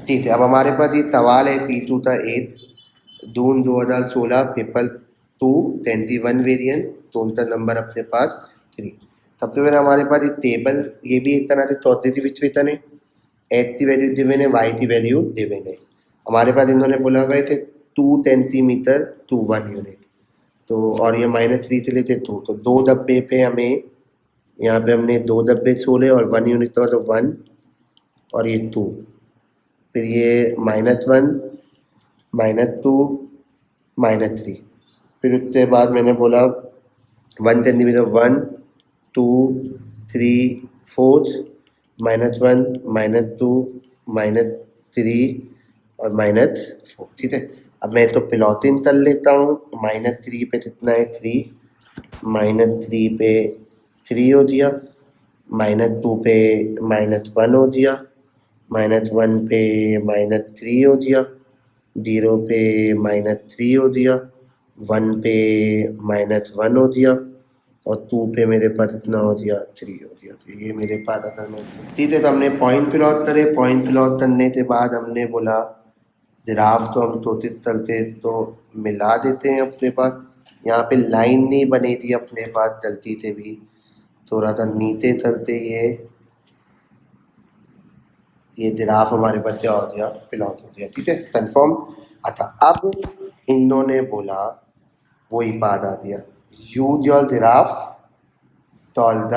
ठीक है, अब हमारे पास ये सवाल है P2 था 8 जून 2016 पेपर 2 21 वेरिएंट टोटल नंबर अपने पास 3। सबसे पहले हमारे पास ये टेबल ये भी एक तरह से चौथे विच वेतन है एच की वैल्यू दिवेन है वाई की वैल्यू दिवेन है। हमारे पास इन्होंने बोला हुआ है कि 2 सेंटीमीटर टू 1 यूनिट तो और ये -3 से लेते 2 तो 2 डब्बे पे हमें यहाँ पे हमने 2 डब्बे छोड़े और 1 यूनिट तो 1 और ये 2 फिर ये -1 -2 -3 फिर उसके बाद मैंने बोला 1 सेंटीमीटर 1 2 3 4 -1 -2 -3 और -4 ठीक है। अब मैं तो प्लॉटिंग कर लेता हूँ -3 पे कितना है 3 -3 पे 3 हो दिया -2 पे -1 हो दिया -1 पे -3 हो दिया 0 पे -3 हो दिया 1 पे -1 हो दिया और 2 पे मेरे पास इतना हो दिया 3 हो दिया। तो ये मेरे पास अगर मैं ठीक है तो हमने पॉइंट प्लॉट करे पॉइंट प्लॉट करने के बाद हमने बोला ग्राफ तो हम छोटे चलते तो मिला देते हैं अपने पास। यहाँ पे लाइन नहीं बनी थी अपने पास गलती से भी थोड़ा सा नीचे चलते ये ग्राफ हमारे पास क्या हो गया प्लॉट हो गया ठीक है कंफर्म। अच्छा अब इन्होंने बोला वही बात आ दिया use your graph solve the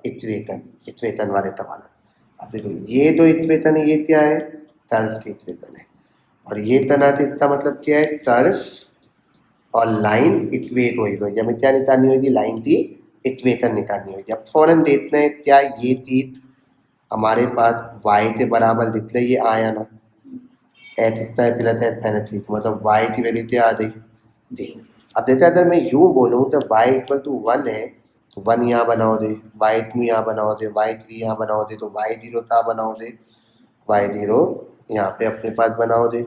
equation वाले तवाला। अब देखो ये दो इक्वेशन है ये क्या है टर्फ की इक्वेशन है और ये तना इसका मतलब क्या है टर्फ और लाइन इक्वेट हुई हुई हमें क्या निकालनी होगी लाइन की इक्वेशन निकालनी होगी। अब फौरन देखते हैं क्या ये चीज हमारे पास y के बराबर दिख रही है आया ना एच इतना है प्लस एच माइनस थ्री मतलब y की वैल्यू क्या आ गई दी। अब देखते अगर मैं यूँ बोलूँ तो y इक्वल टू 1 है तो 1 यहाँ बनाओ दे y2 यहाँ बनाओ दे y3 यहाँ बनाओ दे तो y0 कहाँ बनाओ दे y0 यहाँ पे अपने पास बनाओ दे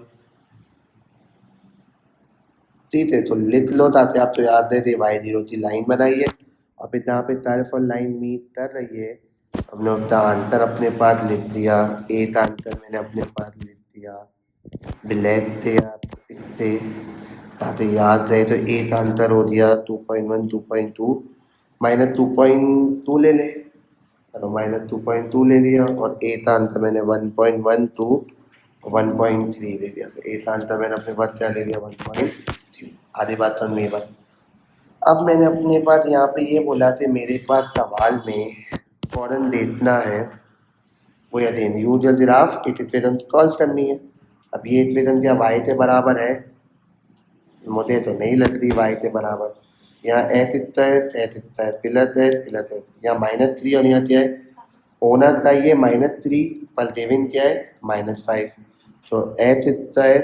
ठीक है। तो लिख लो ताकि आप तो याद रहे थे y0 की लाइन बनाई है और फिर जहाँ पे तरफ और लाइन मीट कर रही है हमने उसका आंसर अपने पास लिख दिया एक आंसर मैंने अपने पास लिख दिया ब्लैक थे इतने ताकि याद रहे तो एक आंसर हो गया 2.1 2.2 -2.2 ले ले चलो -2.2 ले लिया और एक आंसर मैंने 1.12 1.3 ले लिया तो एक आंसर मैंने अपने पास क्या ले लिया 1.3 आधी बात तो मेरी बात। अब मैंने अपने पास यहाँ पे ये बोला कि मेरे पास सवाल में फौरन देखना है वो या देन यूजल ग्राफ एक इक्वेशन कॉल्स करनी है। अब ये इक्वेशन क्या y के बराबर है मुझे तो नहीं लग रही y के बराबर यहाँ h इतना है प्लस है यहाँ -3 और यहाँ क्या है होना चाहिए -3 पर देविन क्या है -5 तो h इतना है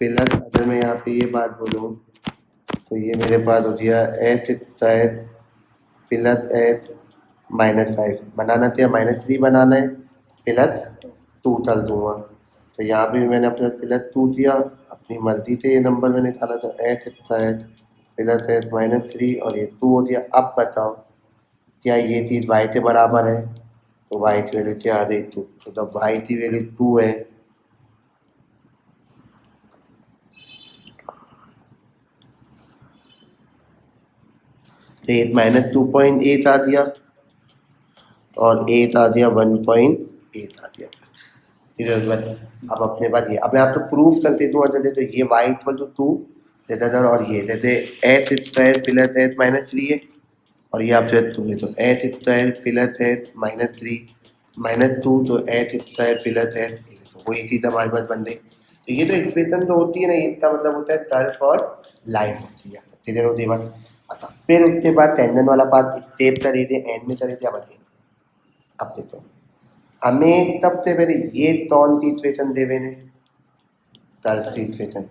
प्लस अगर मैं यहाँ पे ये बात बोलूँ तो ये मेरे पास हो गया h इतना है प्लस h -5 बनाना क्या -3 बनाना है प्लस 2 चल दूँगा तो यहाँ पे मैंने अपने प्लस 2 दिया अपनी मर्जी से ये नंबर मैंने डाला था h इतना है प्लस h -3 और ये 2 हो दिया। अब बताओ क्या ये चीज़ y के बराबर है तो y की वैल्यू क्या आ गई 2 तो जब y की वैल्यू 2 है तो 8 -2.8 आ दिया और 8 आ दिया 1.8 आ दिया फिर अब अपने पास ये अब मैं आपको प्रूफ करते दूँ देते तो ये y इक्वल टू 2 देता था और ये देते h स्क्वायर प्लस h -3 है और ये आपसे 2 है तो h स्क्वायर प्लस h -3 -2 तो h स्क्वायर प्लस h तो वही चीज़ हमारे पास बन गई। तो ये तो इक्वेशन तो होती है ना इसका मतलब होता है टर्फ और लाइन होती है क्लियर होती है बात। अच्छा फिर उसके बाद टेंजन वाला पार्ट स्टेप करे थे एंड में करे थे अब अब देखो हमें तब से पहले ये कौन सी इक्वेशन देवे ने टर्फ की इक्वेशन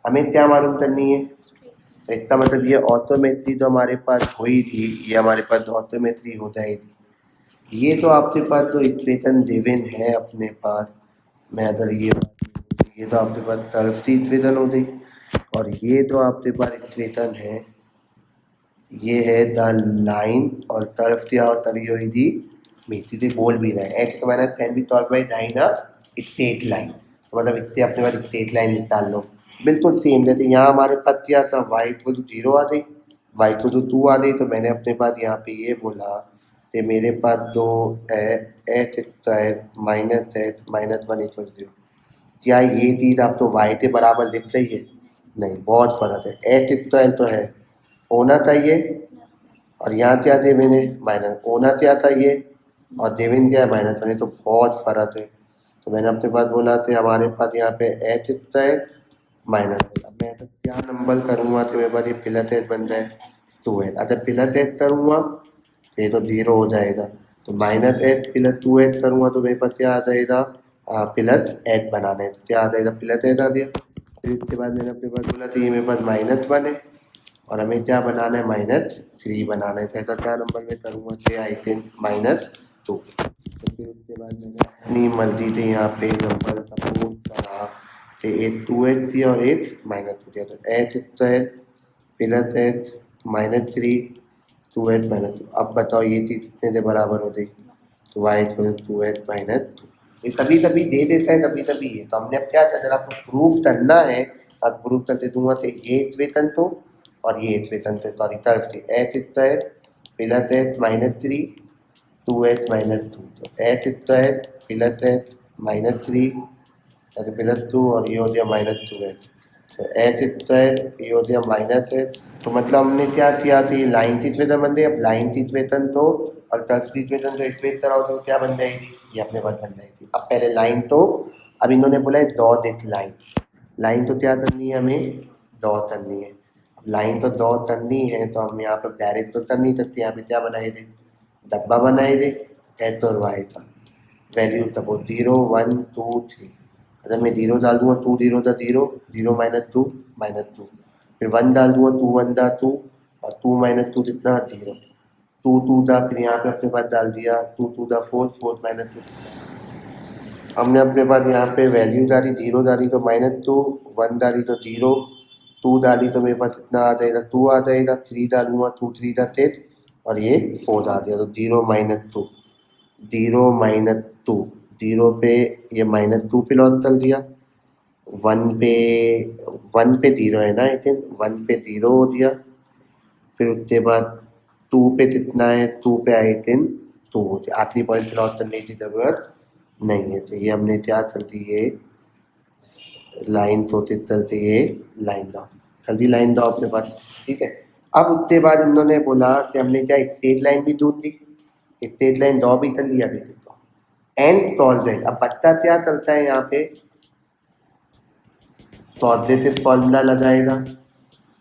हमें क्या मालूम करनी है तो इसका मतलब ये ऑटोमेट्री जो हमारे पास हुई थी ये हमारे पास ऑटोमेट्री हो जाएगी। ये तो आपके पास जो इक्वेशन देवेन है अपने पास मैं अगर ये तो आपके पास टर्फ की इक्वेशन हो गई और ये तो आपके पास इक्वेशन है ये है द लाइन और टर्फ क्या होता रही हुई थी मीठी बोल भी रहे हैं x का माइनस 10 भी तौर पर डाइन इतने एक लाइन, तो मतलब इतने अपने पास इतने एक लाइन निकाल लो। बिल्कुल सेम, जैसे यहाँ हमारे पास क्या था, वाई इक्वल टू 0 आ गई, वाई इक्वल टू 2 आ गई, तो मैंने अपने पास यहाँ पे ये बोला कि मेरे पास दो है H square minus H minus 1 equal 0। क्या ये चीज़ आप तो वाई के बराबर दिख रही है? नहीं, बहुत फ़र्क है। एच स्क्वायर तो है होना चाहिए, और यहाँ क्या दे मैंने माइनस होना क्या चाहिए, और देविन क्या है माइनस 1, तो बहुत फ़र्क है। तो मैंने अपने पास बोला कि हमारे पास यहाँ पे एच स्क्वायर माइनस, अब मैं तो क्या नंबर करूँगा तो मेरे पास ये प्लस एच बन जाए 2h। अगर प्लस एच करूँगा तो ये तो 0 हो जाएगा, तो माइनस एच प्लस 2h करूँगा तो मेरे पास क्या आ जाएगा, प्लस एच बनाना है, तो क्या आ जाएगा, प्लस एच आ गया। फिर उसके बाद मैंने अपने पास बोला था ये मेरे पास -1 है, और हमें क्या बनाना है, -3 बनाना है। तो ऐसा क्या नंबर में करूँगा कि आई थिंक -2। तो फिर उसके बाद मैंने अपनी मर्जी से यहाँ पे नंबर सपोज करा कि एक 2h थी और एक -2 दिया, तो H square plus H -3 2h -2। अब बताओ ये चीज़ कितने से बराबर हो गई, तो वाई इक्वल 2h -2। ये कभी कभी दे देता है, कभी कभी ये, तो हमने अब क्या किया, अगर आपको प्रूफ करना है, अब प्रूफ करते दूंगा तो ये इक्वेशन तो और ये इक्वेशन तो सॉरी तरफ थी, H square plus H -3 2h -2, तो एच स्क्वायर प्लस एच -3 +2 और ये हो गया -2h, तो एच स्क्वायर ये हो गया -h। तो मतलब हमने क्या किया था, ये लाइन की इक्वेशन बन गई। अब लाइन की इक्वेशन तो और कर्व की इक्वेशन तो इक्वेट कराओ तो क्या बन जाएगी, ये अपने पास बन जाएगी। अब पहले लाइन तो, अब इन्होंने बोला है दो दिख लाइन, लाइन तो क्या करनी है हमें, दो करनी है। अब लाइन तो दो करनी है, तो हम यहाँ पर डायरेक्ट तो कर नहीं सकते, यहाँ पे क्या बनाए थे, डब्बा बनाए थे एच और वाई का, वैल्यू तब 0 1 2 3। अगर मैं 0 डाल दूंगा 2 0 था 0 0 -2 -2, फिर 1 डाल दूंगा 2 1 था 2 और 2 -2 कितना 0 2 2 था, फिर यहाँ पे अपने पास डाल दिया 2 2 था 4 4 -2। हमने अपने पास यहाँ पे वैल्यू डाली, 0 डाली तो -2, 1 डाली तो 0, 2 डाली तो मेरे पास इतना आ जाएगा 2 आ जाएगा, 3 डालूंगा 2 3 का 10 और ये 4 आ गया, तो 0 -2 0 -2 0 पे ये -2 पे लॉक कर दिया, 1 पे 0 है ना, आई थिंक 1 पे 0 हो दिया। फिर उसके बाद 2 पे कितना है, 2 पे आई थिंक 2 हो गया। आखिरी पॉइंट पे लॉक करने की ज़रूरत नहीं है, तो ये हमने क्या कर दी, ये लाइन तो चलते ये लाइन दो, जल्दी लाइन दो अपने पास, ठीक है। अब उसके बाद इन्होंने बोला कि हमने क्या स्ट्रेट लाइन भी ढूंढ ली, स्ट्रेट लाइन दो भी कर लिया, अभी देखो एंड सॉल्वेंट। अब पता क्या चलता है यहाँ पे, पॉजिटिव फॉर्मूला लगाएगा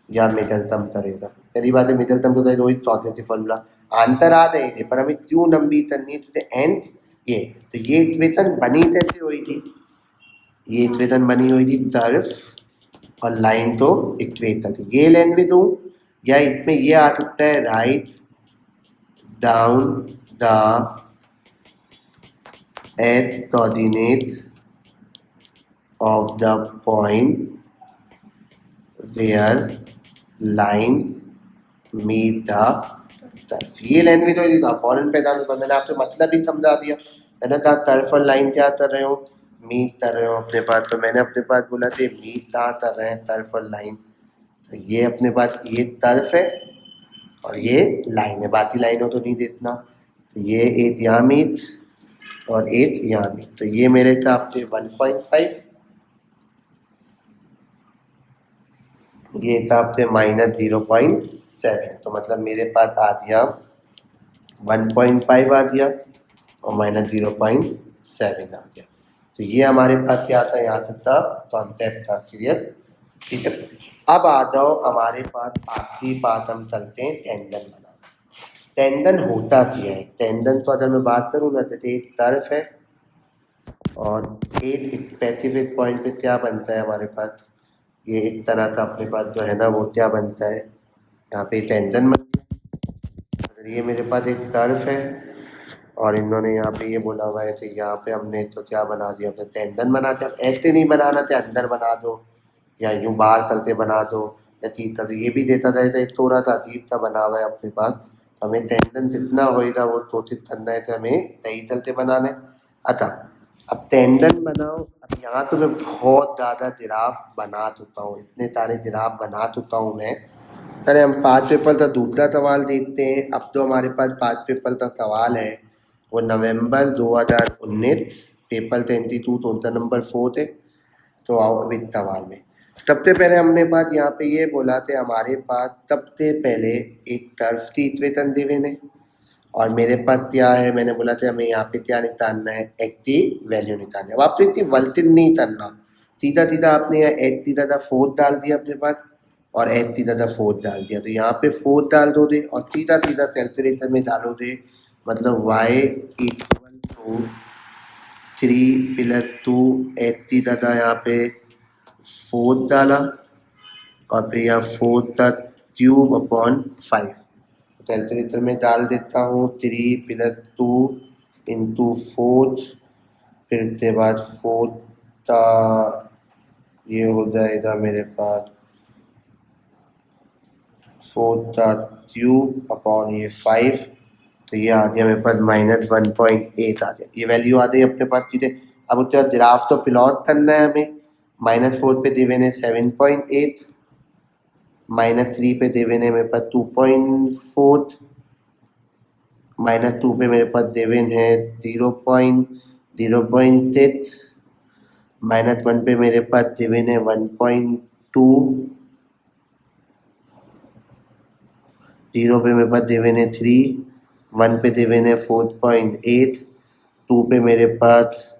या मिडलटर्म करेगा। पहली बात है मिडलटर्म को करेगा वही पॉजिटिव फॉर्मूला, आंसर आ रहे थे पर हमें क्यों लंबी करनी है, एंड ये तो ये इक्वेशन बनी कैसे हुई थी, ये इक्वेशन बनी हुई थी तरफ और लाइन तो इक्वेट थी, ये लाइन भी दूँ या इसमें ये आ सकता है, write down the eight coordinates of the point where line meet the तरफ। ये लाइन भी तो था फॉरन पे था, तो मैंने आपको मतलब ही समझा दिया है ना, तरफ और लाइन क्या कर रहे हो, मीट कर रहे हो अपने पास। तो मैंने अपने पास बोला था मीट कहाँ कर रहे हैं, तरफ और लाइन, तो ये अपने पास ये तरफ है और ये लाइन है, बाकी लाइनों तो नहीं देखना। तो ये एक यहाँ मीट और एक यहाँ मीट, तो ये मेरे का आपके 1.5, ये था आपसे -0.7, तो मतलब मेरे पास आ दिया 1.5 आ दिया और -0.7 आ गया। तो ये हमारे पास क्या था, यहाँ तक था कॉन्सेप्ट था, क्लियर, ठीक है। अब आ जाओ हमारे पास आखिरी बात, हम चलते हैं टेंडन बनाना। टेंडन होता क्या है, टेंडन तो अगर मैं बात करूँ ना तो एक तरफ है और एक स्पेसिफिक पॉइंट पे क्या बनता है हमारे पास, ये एक तरह का अपने पास जो है ना वो क्या बनता है, यहाँ पे टेंडन बनता है। अगर ये मेरे पास एक तरफ है और इन्होंने यहाँ पे ये बोला हुआ है, तो यहाँ पे हमने तो क्या बना दिया, अपने टेंडन बना दिया। अब ऐसे नहीं बनाना था, अंदर बना दो या यूँ बाहर चलते बना दो या तीर तो ये भी देता था, एक थोड़ा सा अजीब सा बना हुआ है अपने पास। हमें टेंडन जितना होएगा वो कोशिश करना है कि हमें सही चलते बनाना है। अच्छा अब टेंडन बनाओ। अब यहाँ तो मैं बहुत ज़्यादा जिराफ बना चुका हूँ, इतने सारे जिराफ बना चुका हूँ मैं। अरे हम 5 पेपर का दूसरा सवाल देखते हैं। अब तो हमारे पास 5 पेपर का सवाल है, वो नवंबर 2019 पेपर 22 कौन सा नंबर 4 थे। तो आओ अब इस सवाल में सबसे पहले हमने बात यहाँ पे ये बोला थे, हमारे पास सबसे पहले एक कर्व की इक्वेशन दी हुई है और मेरे पास क्या है, मैंने बोला था हमें यहाँ पे क्या निकालना है, एक्स की वैल्यू निकालना है। अब आप तो इतनी वल्टिन नहीं करना, सीधा सीधा आपने यहाँ एक्स सीधा था 4 डाल दिया अपने पास और एक्स सीधा था 4 डाल दिया, तो यहाँ पे 4 डाल दो दे और सीधा सीधा कैलकुलेटर में डालो दे, मतलब y equal to 3 plus 2 x सीधा था यहाँ पे 4 डाला और फिर यहाँ 4 का क्यूब अपॉन 5 कैलकुलेटर में डाल देता हूँ। 3 प्लस 2 इंटू 4, फिर उसके बाद 4 का ये हो जाएगा मेरे पास 4 का क्यूब अपॉन ये 5, तो ये आ गया मेरे पास -1.8 आ गया, ये वैल्यू आ गई अपने पास चीज़ें। अब उसके बाद ग्राफ तो प्लॉट करना है हमें। -4 पे देवे ने 7.8, -3 पे देवे ने मेरे पास 2.4, -2 पे मेरे पास देवेन है 0.6, -1 पे मेरे पास देवेन है 1.2, 0 पे मेरे पास देवेन है 3, 1 पे देवेन है 4.8, 2 पे मेरे पास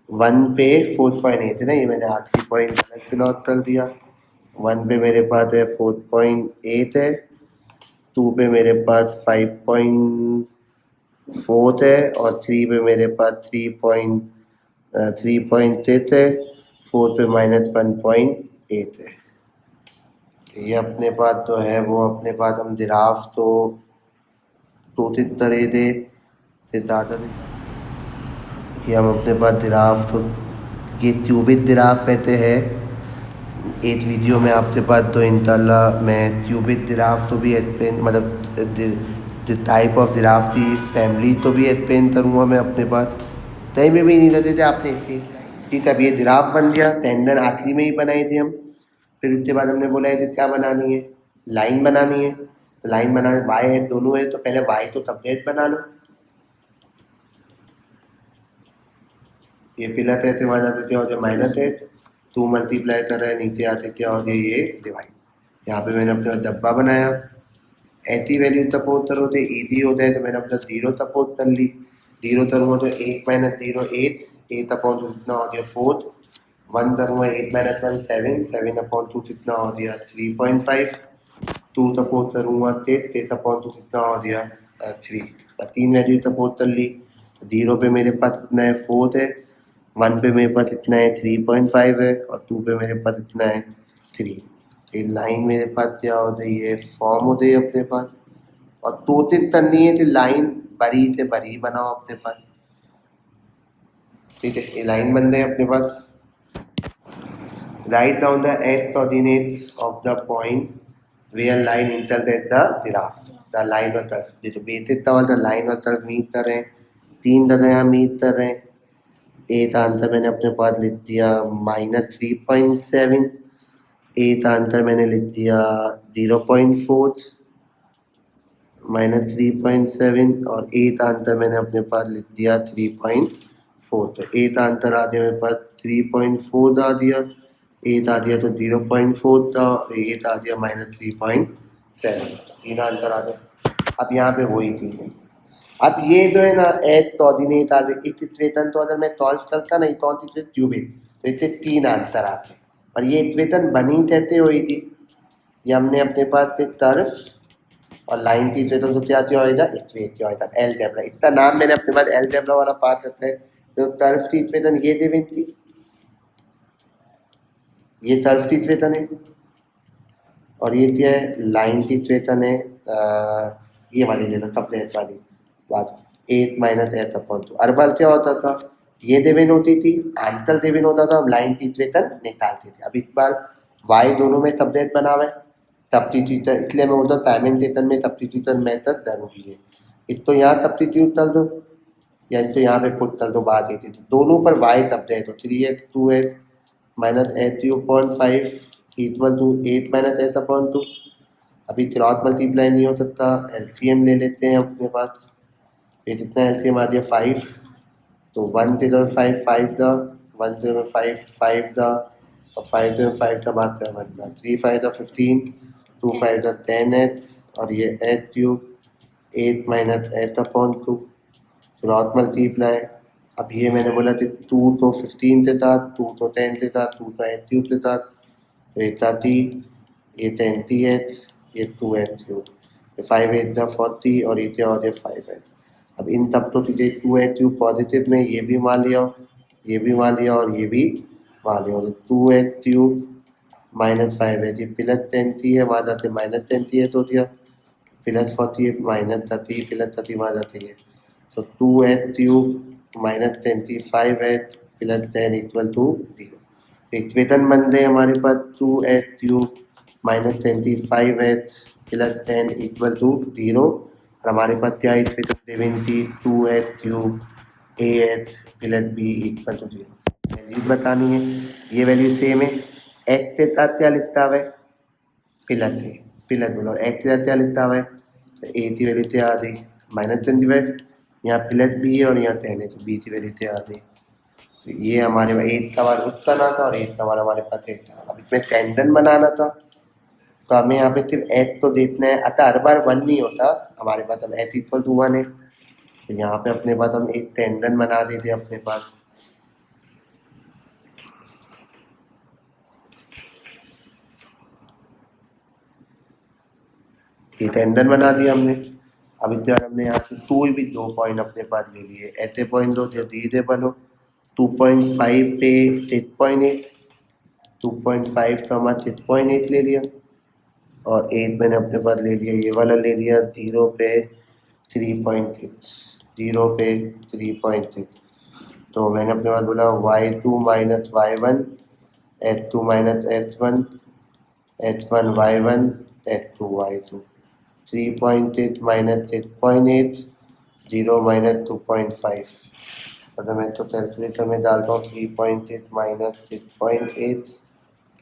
1 पे 4.8 है ना, ये मैंने आखिरी पॉइंट अलग प्लॉट कर दिया। 1 पे मेरे पास है 4.8 है, 2 पे मेरे पास 5.4 है और 3 पे मेरे पास 3.8 है, 4 पे -1.8 है। ये अपने पास तो है, वो अपने पास हम जिराफ तो तरह दे दादा दे, ये हम अपने पास जिराफ तो ये क्यूबिक जिराफ रहते हैं। एक वीडियो में आपके पास तो इंशाल्लाह मैं क्यूबिक जिराफ तो भी एक्सप्लेन, मतलब टाइप ऑफ जिराफ की फैमिली तो भी एक्सप्लेन करूँगा मैं अपने पास। कहीं में भी नहीं रहते थे आपने ठीक, अब ये जिराफ बन गया, टेंडन आखिरी में ही बनाए थे हम। फिर उसके बाद हमने बोला है कि क्या बनानी है, लाइन बनानी है। तो लाइन बनाने वाई है दोनों है, तो पहले वाई तो सब्जेक्ट बना लो। ये प्लस है तो वहाँ जाते थे और माइनस है 2 मल्टीप्लाई कर रहे हैं, नीचे आते क्या हो गया ये डिवाइड। यहाँ पे मैंने अपने डब्बा बनाया, ऐसी वैल्यू सपोज करो तो ईजी होता है, तो मैंने अपना 0 सपोज कर ली। 0 करूँगा तो 8 - 0 8, 8 अपॉन 2 कितना हो गया 4, 1 करूँगा 8 - 1 7, 7 अपॉन 2 कितना हो गया 3.5, 2 सपोज करूँगा 8 अपॉन 2 कितना हो गया 3, 3 वैल्यू सपोज कर ली। 0 पे मेरे पास इतना है 4 है, 1 पे मेरे पास इतना है 3.5 है और 2 पे मेरे पास इतना है 3। ये लाइन मेरे पास क्या हो गई है, फॉर्म हो गई अपने पास। और 2-3 करनी है तो लाइन बड़ी से बड़ी बनाओ अपने पास, ठीक है। ये लाइन बन गई अपने पास। Right down the x coordinate of the point where line intersect the graph, the line और कर्व। ये तो बेसिक था, द लाइन और कर्व मीट कर रहे हैं, 3 जगह यहाँ मीट कर रहे हैं। एक आंसर मैंने अपने पास लिख दिया -3.7, एक आंसर मैंने लिख दिया 0.4 -3.7 और एक आंसर मैंने अपने पास लिख दिया 3.4। तो एक आंसर आ गया मेरे पास 3.4 आ दिया, एक आ दिया तो 0.4 था और एक आ दिया -3.7, 3 आंसर आ गए। अब यहाँ पे वही चीज़ है, अब ये जो है ना एक कोऑर्डिनेट आ गई, इस इक्वेशन तो अगर मैं सॉल्व करता नहीं कौन सी क्यूबिक, तो इससे 3 आंसर आते, पर ये इक्वेशन बनी कैसे हुई थी, ये हमने अपने पास से तरफ और लाइन की इक्वेशन तो क्या होएगा इक्वेशन होएगा अलजेब्रा। इतना नाम मैंने अपने पास अलजेब्रा वाला पार्ट रखा है। तो तरफ की इक्वेशन ये देवी थी, ये तरफ की इक्वेशन है और ये क्या है लाइन की इक्वेशन है, ये वाली लेना सब्जेक्ट वाली बात 8 - h अपॉन 2। अरबल क्या होता था, ये देवेन होती थी, आंतल देवेन होता था, हम लाइन की इक्वेशन निकालते थे। अब इस बार वाई दोनों में सब्जेक्ट बना हुआ है, सब्स्टिट्यूशन, इसलिए मैं बोलता हूँ टाइमिंग टेटन में सब्स्टिट्यूशन मेथड जरूरी है। एक तो यहाँ सब्स्टिट्यूट कर दो, यानी तो यहाँ पे पुट कर दो बात ही थी, तो दोनों पर y तब दे, तो 3x 2x minus H 0.5 equal to 8 minus H upon 2। अभी क्रॉस मल्टीप्लाई नहीं हो सकता, एलसीएम ले लेते हैं अपने पास। ये जितना एलसीएम आ गया 5, तो 105 5 द 105 5 द और 505 का बात कर बनना 3 5 द 15 2 5 द 10h और ये H cube 8 minus H upon 2 cross multiply. अब ये मैंने बोला था 2 तो 15 के साथ, 2 तो 10 के साथ, 2 तो एच क्यूब के साथ, तो ये 30, ये 10th, ये 2h क्यूब, ये 5 8 द 40 और ये क्या हो गया 5h। अब इन तब तो तुझे 2h क्यूब पॉजिटिव में ये भी मान लिया, ये भी मान लिया और ये भी मान लिया, तो 2h क्यूब माइनस 5h, ये प्लस 10t है, वहाँ जाते माइनस 10t है, तो दिया प्लस 40 माइनस 30 प्लस 30 वहाँ जाती है, तो 2h cube minus 25h plus 10 equal to 0। Equation बन गए हमारे पास 2h cube minus 25h plus 10 equal to 0, और हमारे पास क्या equation 72h cube AH plus B equal to 0 value बतानी है। ये वैल्यू सेम है, x के साथ क्या लिखता है प्लस है, प्लस बोलो x के साथ क्या लिखता है, तो a की वैल्यू क्या आ गई माइनस 25, यहाँ प्लस b है और यहाँ 10 है, तो b की वैल्यू क्या आ गई। तो ये हमारे पास एक सवाल उत्तर आता और एक सवाल हमारे पास एक तरह। अब इसमें टेंडन बनाना था, तो हमें यहाँ पे सिर्फ एच तो देखना है, अतः हर बार 1 नहीं होता हमारे पास, अब एच इक्वल टू 1 है, तो यहाँ पे अपने पास हम एक टेंडन बना देते अपने पास। ये टेंडन बना दिया हमने। अब इसके बाद हमने यहाँ से कोई भी 2 पॉइंट अपने पास ले लिए, ऐसे पॉइंट दो जो डिविजेबल हो, 2.5 पे 6.8, 2.5 तो हमारा 6.8 ले लिया, और 8 मैंने अपने पास ले लिया, ये वाला ले लिया 0 पे 3.6, 0 पे 3.6, तो मैंने अपने पास बोला y2 minus y1 h2 minus h1 h1 y1 h2 y2 3.8 minus 6.8 0 minus 2.5, मतलब मैं तो कैलकुलेटर में डालता हूँ 3.8 माइनस 6.8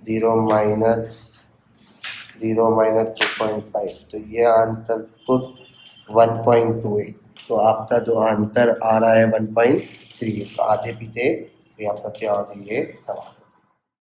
0 माइनस 2.5, तो ये आंसर तो 1.28, तो आपका जो आंसर आ रहा है 1.3, तो आधे पीछे ये आपका क्या होता है ये सवाल।